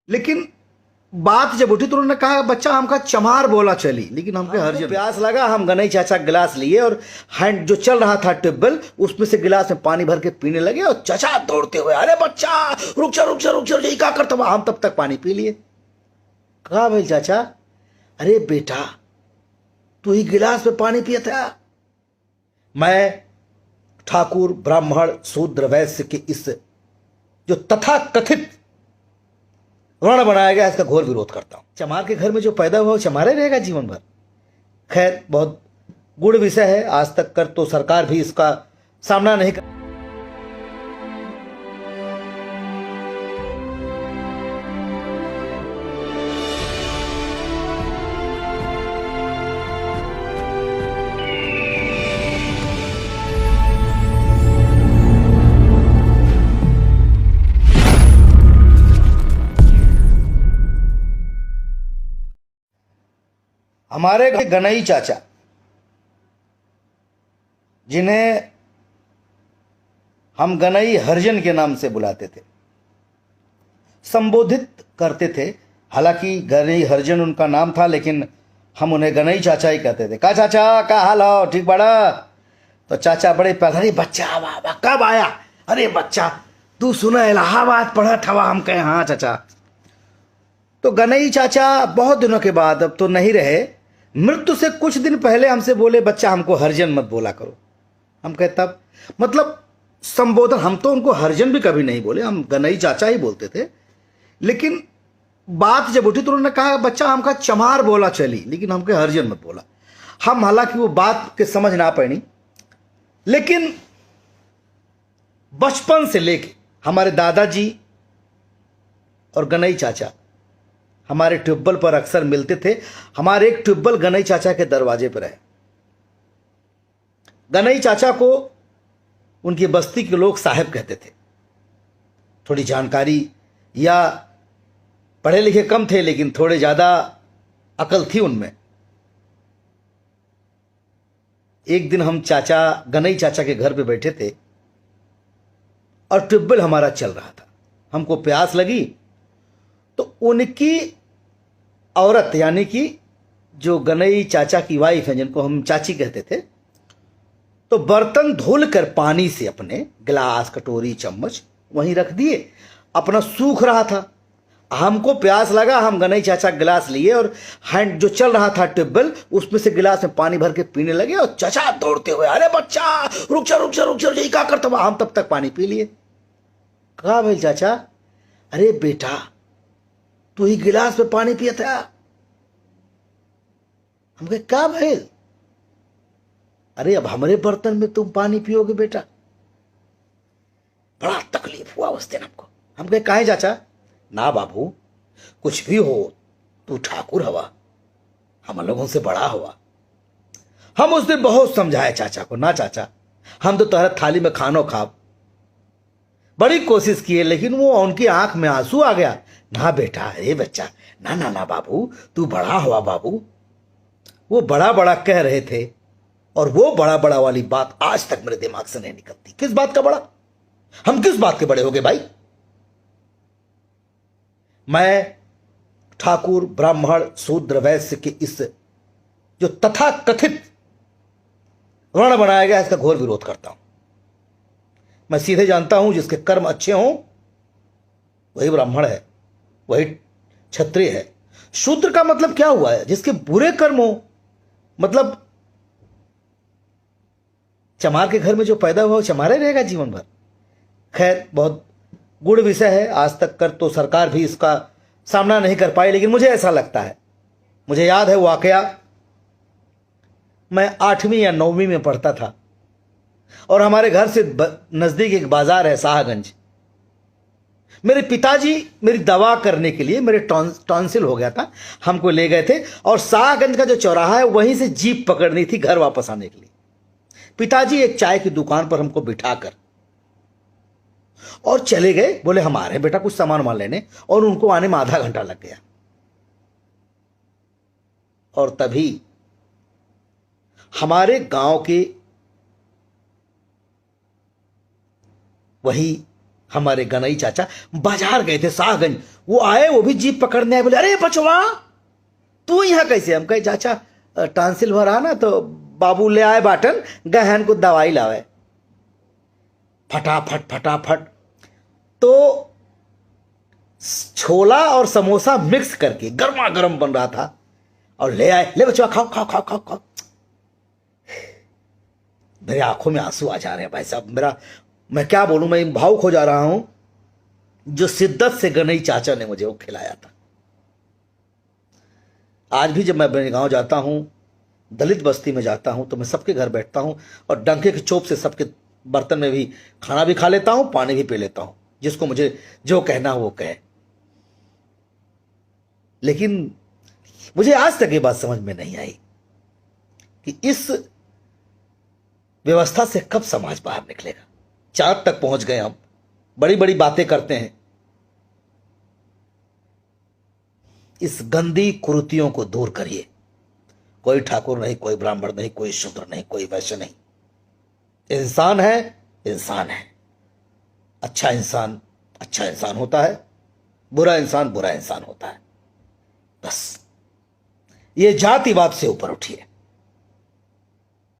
लेकिन बात जब उठी तो उन्होंने कहा बच्चा हमका चमार बोला चली, लेकिन हमके हर जगह प्यास लगा। हम गनई चाचा गिलास लिए और हैंड जो चल रहा था ट्यूबवेल उसमें से गिलास में पानी भर के पीने लगे और चाचा दौड़ते हुए, अरे बच्चा रुक जा रुक जा रुक जा, यही क्या करता हुआ। हम तब तक पानी पी लिए। कहा भाई चाचा, अरे बेटा तू ही गिलास में पानी पिया था। मैं ठाकुर ब्राह्मण शूद्र वैश्य के इस जो तथा कथित वर्ण बनाया गया इसका घोर विरोध करता हूं। चमार के घर में जो पैदा हुआ वो चमारे रहेगा जीवन भर। खैर बहुत गुड़ विषय है, आज तक कर तो सरकार भी इसका सामना नहीं कर। हमारे गनई चाचा, जिन्हें हम गनई हरिजन के नाम से बुलाते थे, संबोधित करते थे, हालांकि गनई हरिजन उनका नाम था लेकिन हम उन्हें गनई चाचा ही कहते थे। का चाचा का हाल हो, ठीक बड़ा? तो चाचा बड़े पैदा, अरे बच्चा वाह कब आया, अरे बच्चा तू सुना इलाहाबाद पढ़ा था? हम कहे हाँ चाचा। तो गनई चाचा बहुत दिनों के बाद, अब तो नहीं रहे, मृत्यु से कुछ दिन पहले हमसे बोले बच्चा हमको हरिजन मत बोला करो। हम कहते तब मतलब संबोधन, हम तो उनको हरिजन भी कभी नहीं बोले, हम गनई चाचा ही बोलते थे। लेकिन बात जब उठी तो उन्होंने कहा बच्चा हमका चमार बोला चली, लेकिन हमके हरिजन मत बोला। हम हालांकि वो बात के समझ ना पड़ी, लेकिन बचपन से लेके हमारे दादाजी और गनई चाचा हमारे ट्यूबवेल पर अक्सर मिलते थे। हमारे एक ट्यूबवेल गनई चाचा के दरवाजे पर है। गनई चाचा को उनकी बस्ती के लोग साहब कहते थे। थोड़ी जानकारी या पढ़े लिखे कम थे, लेकिन थोड़े ज्यादा अकल थी उनमें। एक दिन हम गनई चाचा के घर पे बैठे थे और ट्यूबवेल हमारा चल रहा था। हमको प्यास लगी तो उनकी औरत, यानी कि जो गनई चाचा की वाइफ है, जिनको हम चाची कहते थे, तो बर्तन धुल कर पानी से अपने गिलास कटोरी चम्मच वहीं रख दिए, अपना सूख रहा था। हमको प्यास लगा, हम गनई चाचा गिलास लिए और हैंड जो चल रहा था ट्यूबवेल उसमें से गिलास में पानी भर के पीने लगे और चाचा दौड़ते हुए, अरे बच्चा रुक जा रुक जा रुक जा, यही क्या करता हुआ। हम तब तक पानी पी लिए। कहा भाई चाचा, अरे बेटा तू ही गिलास में पानी पिया था। हम कहे क्या भाई, अरे अब हमारे बर्तन में तुम पानी पियोगे बेटा। बड़ा तकलीफ हुआ उस दिन हमको। हम कहे काहे चाचा? ना बाबू कुछ भी हो, तू ठाकुर हवा, हम लोगों से बड़ा हुआ। हम उस दिन बहुत समझाए चाचा को, ना चाचा हम तो तुम्हारे थाली में खानो खाब। बड़ी कोशिश किए लेकिन वो उनकी आंख में आंसू आ गया। ना बेटा, अरे बच्चा, ना ना ना बाबू तू बड़ा हुआ बाबू। वो बड़ा बड़ा कह रहे थे और वो बड़ा बड़ा वाली बात आज तक मेरे दिमाग से नहीं निकलती। किस बात का बड़ा? हम किस बात के बड़े हो गए भाई? मैं ठाकुर ब्राह्मण शूद्र वैश्य के इस जो तथा कथित वर्ण बनाया गया इसका घोर विरोध करता हूं। मैं सीधे जानता हूं जिसके कर्म अच्छे हों वही ब्राह्मण है, वही क्षत्रिय है। शूद्र का मतलब क्या हुआ है? जिसके बुरे कर्म हो, मतलब चमार के घर में जो पैदा हुआ वो चमारे रहेगा जीवन भर। खैर बहुत गुड़ विषय है, आज तक कर तो सरकार भी इसका सामना नहीं कर पाई, लेकिन मुझे ऐसा लगता है, मुझे याद है वाकया, मैं 8वीं या 9वीं में पढ़ता था और हमारे घर से नजदीक एक बाजार है शाहगंज। मेरे पिताजी मेरी दवा करने के लिए, मेरे टॉन्सिल हो गया था, हमको ले गए थे और शाहगंज का जो चौराहा है वहीं से जीप पकड़नी थी घर वापस आने के लिए। पिताजी एक चाय की दुकान पर हमको बिठाकर और चले गए, बोले हम आ रहे हैं बेटा कुछ सामान वामान लेने, और उनको आने में आधा घंटा लग गया। और तभी हमारे गांव के वही हमारे गनई चाचा बाजार गए थे शाहगंज, वो आए, वो भी जीप पकड़ने आए, बोले अरे बचवा तू यहाँ कैसे? हम कहे चाचा टांसिल भरा ना तो बाबू ले आए बाटन, गहन को दवाई लावे। फटाफट फटाफट तो छोला और समोसा मिक्स करके गर्मा गर्म बन रहा था और ले आए, ले बचवा खाओ खाओ खाओ खाओ खाओ। मेरे आंखों में आंसू आ जा रहे हैं भाई साहब, मैं क्या बोलूं, मैं भावुक हो जा रहा हूं। जो शिद्दत से गनई चाचा ने मुझे वो खिलाया था। आज भी जब मैं अपने गांव जाता हूं, दलित बस्ती में जाता हूं, तो मैं सबके घर बैठता हूं और डंके की चोप से सबके बर्तन में भी खाना भी खा लेता हूं, पानी भी पी लेता हूं, जिसको मुझे जो कहना हो वो कहे। लेकिन मुझे आज तक ये बात समझ में नहीं आई कि इस व्यवस्था से कब समाज बाहर निकलेगा। चांद तक पहुंच गए हम, बड़ी बड़ी बातें करते हैं। इस गंदी कुरीतियों को दूर करिए। कोई ठाकुर नहीं, कोई ब्राह्मण नहीं, कोई शूद्र नहीं, कोई वैश्य नहीं। इंसान है, इंसान है। अच्छा इंसान होता है, बुरा इंसान होता है। बस ये जातिवाद से ऊपर उठिए।